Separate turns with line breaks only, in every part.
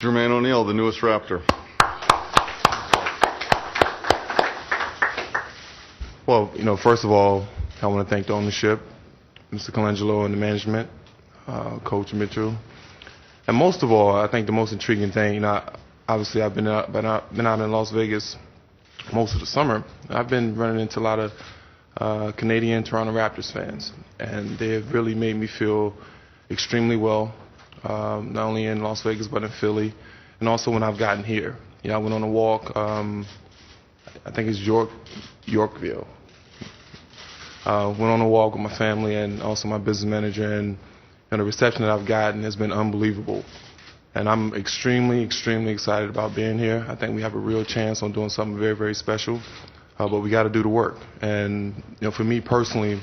Jermaine O'Neal, the newest Raptor.
Well, first of all, I want to thank the ownership, Mr. Colangelo and the management, Coach Mitchell. And most of all, I think the most intriguing thing, obviously I've been out in Las Vegas most of the summer. I've been running into a lot of Canadian Toronto Raptors fans, and they have really made me feel extremely well, not only in Las Vegas but in Philly, and also when I've gotten here. I went on a walk, I think it's Yorkville. Went on a walk with my family and also my business manager, and the reception that I've gotten has been unbelievable. And I'm extremely, extremely excited about being here. I think we have a real chance on doing something very, very special, but we got to do the work. And for me personally,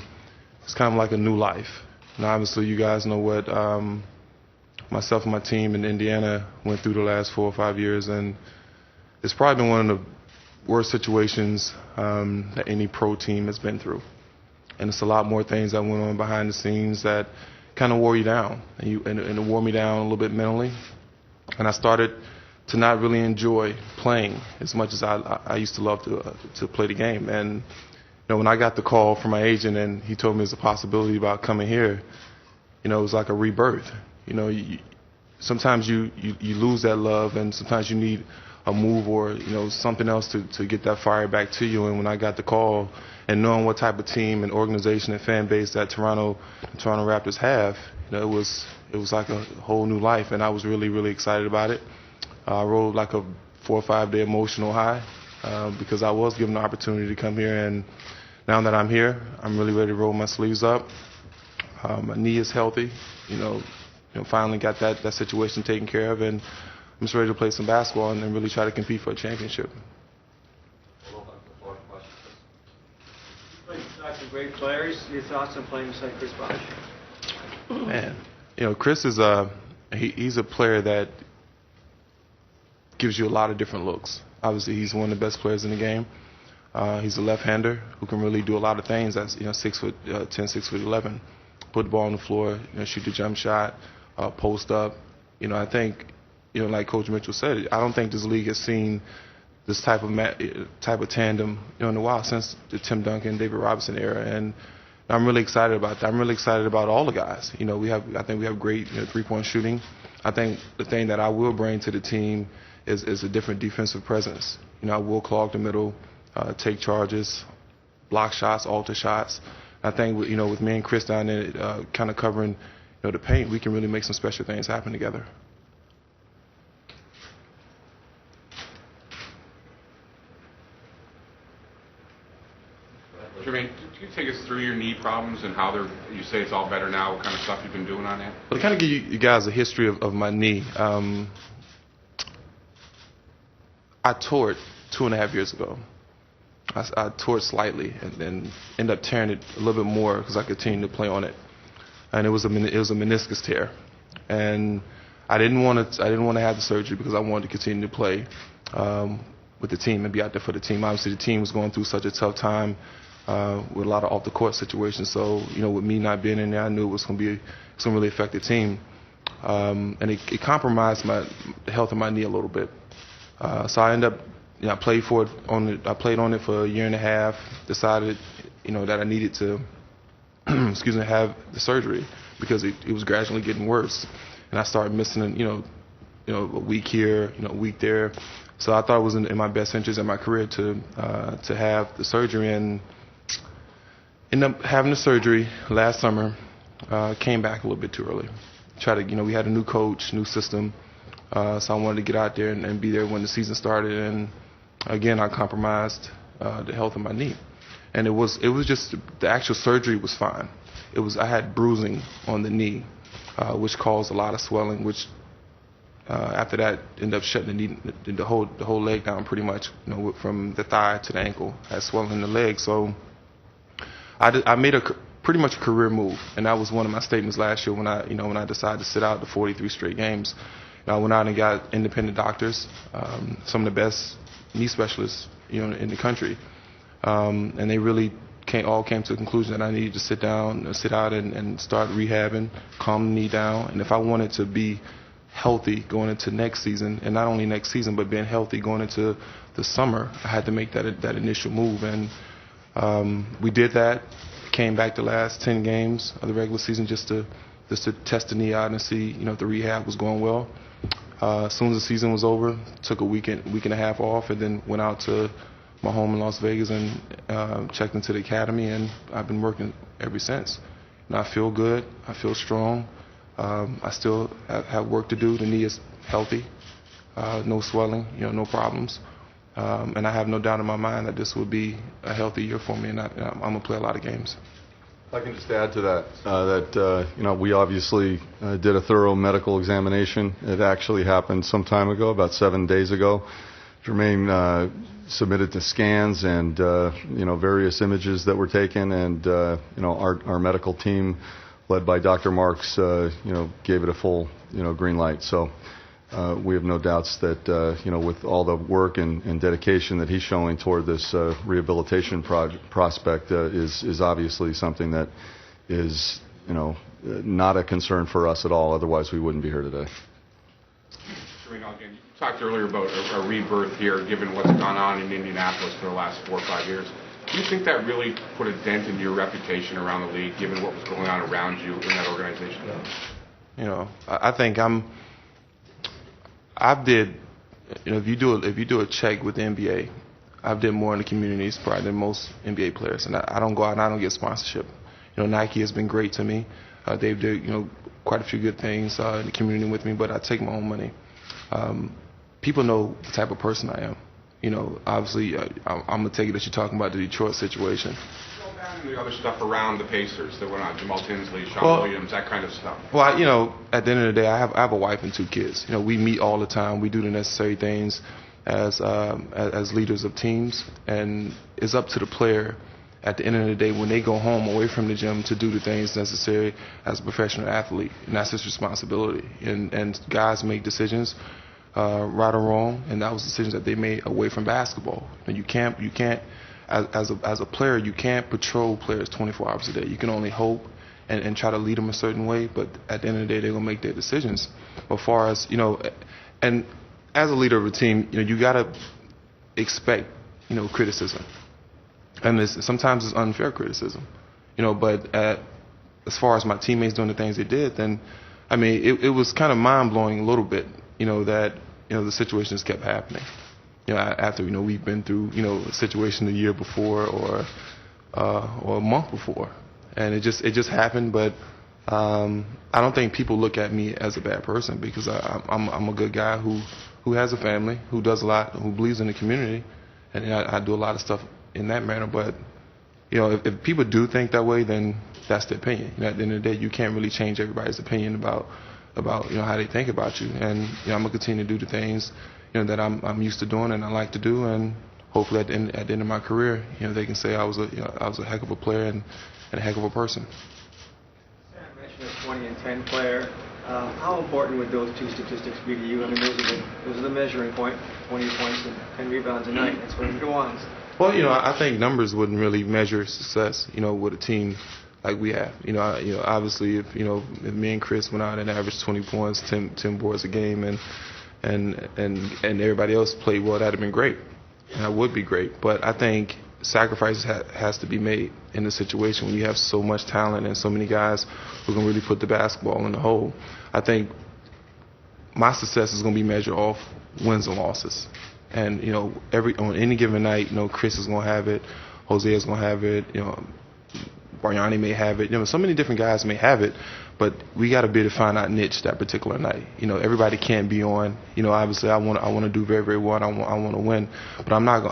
it's kind of like a new life. And obviously, you guys know what myself and my team in Indiana went through the last 4 or 5 years, and it's probably been one of the worst situations that any pro team has been through. And it's a lot more things that went on behind the scenes that kind of wore you down, and it wore me down a little bit mentally. And I started to not really enjoy playing as much as I used to love to play the game. And when I got the call from my agent and he told me there's a possibility about coming here, it was like a rebirth. Sometimes you lose that love, and sometimes you need a move or something else to get that fire back to you. And when I got the call and knowing what type of team and organization and fan base that Toronto Raptors have, it was like a whole new life, and I was really, really excited about it. I rode like a 4 or 5 day emotional high because I was given the opportunity to come here, and now that I'm here, I'm really ready to roll my sleeves up. My knee is healthy, finally got that situation taken care of, and I'm just ready to play some basketball and really try to compete for a championship.
Some great players. Your thoughts on playing beside Chris Bosh?
Man, Chris is he's a player that gives you a lot of different looks. Obviously, he's one of the best players in the game. He's a left-hander who can really do a lot of things. That's 6'10", 6'11", put the ball on the floor, shoot the jump shot, post up. I think, like Coach Mitchell said, I don't think this league has seen this type of tandem in a while, since the Tim Duncan, David Robinson era, and I'm really excited about that. I'm really excited about all the guys. I think we have great three-point shooting. I think the thing that I will bring to the team is a different defensive presence. I will clog the middle, take charges, block shots, alter shots. I think with me and Chris down there kind of covering the paint, we can really make some special things happen together.
Jermaine, can you take us through your knee problems and how you say it's all better now, what kind of stuff you've been doing on that?
Well, to kind of give you guys a history of my knee, I tore it 2.5 years ago. I tore it slightly and then ended up tearing it a little bit more because I continued to play on it. And it was a meniscus tear. And I didn't want to have the surgery because I wanted to continue to play with the team and be out there for the team. Obviously, the team was going through such a tough time with a lot of off-the-court situations. So, with me not being in there, I knew it was going to really affect the team. And it compromised the health of my knee a little bit. So I ended up, I played on it for 1.5 years. Decided, that I needed to, have the surgery because it was gradually getting worse, and I started missing, a week here, a week there. So I thought it was in my best interest in my career to have the surgery, and ended up having the surgery last summer. Came back a little bit too early. We had a new coach, new system. So I wanted to get out there and be there when the season started. And again, I compromised the health of my knee. And it was just the actual surgery was fine. I had bruising on the knee, which caused a lot of swelling. Which after that ended up shutting the whole leg down pretty much. From the thigh to the ankle, I had swelling in the leg. So I made pretty much a career move, and that was one of my statements last year when I decided to sit out the 43 straight games. I went out and got independent doctors, some of the best knee specialists, in the country, and they really all came to the conclusion that I needed to sit out and start rehabbing, calm the knee down, and if I wanted to be healthy going into next season, and not only next season, but being healthy going into the summer, I had to make that initial move, and we did that. Came back the last 10 games of the regular season just to test the knee out and see, if the rehab was going well. As soon as the season was over, took a week and a half off, and then went out to my home in Las Vegas and checked into the academy, and I've been working ever since. And I feel good. I feel strong. I still have work to do. The knee is healthy, no swelling, no problems. And I have no doubt in my mind that this will be a healthy year for me, and I'm going to play a lot of games.
I can just add to that, we obviously did a thorough medical examination. It actually happened some time ago, about 7 days ago. Jermaine submitted to scans and, various images that were taken, and, our medical team, led by Dr. Marks, gave it a full, green light. So we have no doubts that, with all the work and dedication that he's showing toward this rehabilitation prospect is obviously something that is, not a concern for us at all. Otherwise, we wouldn't be here today.
Jermaine, again, you talked earlier about a rebirth here, given what's gone on in Indianapolis for the last 4 or 5 years. Do you think that really put a dent in your reputation around the league, given what was going on around you in that organization?
I think if you do a check with the NBA, I've did more in the communities probably than most NBA players, and I don't go out and I don't get sponsorship. Nike has been great to me. They've did quite a few good things in the community with me, but I take my own money. People know the type of person I am. Obviously, I'm gonna take it that you're talking about the Detroit situation.
The other stuff around the Pacers that went on, Jamal Tinsley, Sean Williams, that kind of stuff.
Well, at the end of the day, I have a wife and 2 kids. We meet all the time. We do the necessary things as leaders of teams, and it's up to the player at the end of the day when they go home away from the gym to do the things necessary as a professional athlete, and that's his responsibility. And guys make decisions, right or wrong, and that was decisions that they made away from basketball. And you can't. As a player, you can't patrol players 24 hours a day. You can only hope and try to lead them a certain way, but at the end of the day, they're going to make their decisions. As far as, and as a leader of a team, you got to expect, criticism. And sometimes it's unfair criticism, but as far as my teammates doing the things they did, then, it was kind of mind-blowing a little bit, that, the situations kept happening. After we've been through a situation the year before or a month before, and it just happened. But I don't think people look at me as a bad person, because I'm a good guy who has a family, who does a lot, who believes in the community, and I do a lot of stuff in that manner. But if people do think that way, then that's their opinion. At the end of the day, you can't really change everybody's opinion about how they think about you. And I'm gonna continue to do the things that I'm used to doing and I like to do, and hopefully at the end of my career, they can say I was a heck of a player and a heck of a person.
You mentioned a 20 and 10 player. How important would those 2 statistics be to you? Those are the measuring point: 20 points and 10 rebounds a night. That's what it wants.
Well, I think numbers wouldn't really measure success, with a team like we have. Obviously, if me and Chris went out and averaged 20 points, 10 boards a game, and everybody else played well, that'd have been great. And that would be great. But I think sacrifices has to be made in the situation when you have so much talent and so many guys who can really put the basketball in the hole. I think my success is going to be measured off wins and losses. And on any given night, Chris is going to have it, Jose is going to have it, Bargnani may have it. So many different guys may have it, but we got to be able to find our niche that particular night. Everybody can't be on. Obviously, I want to do very, very well. I want to win, but I'm not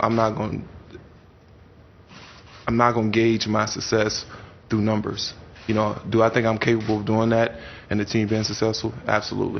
going to gauge my success through numbers. Do I think I'm capable of doing that and the team being successful? Absolutely.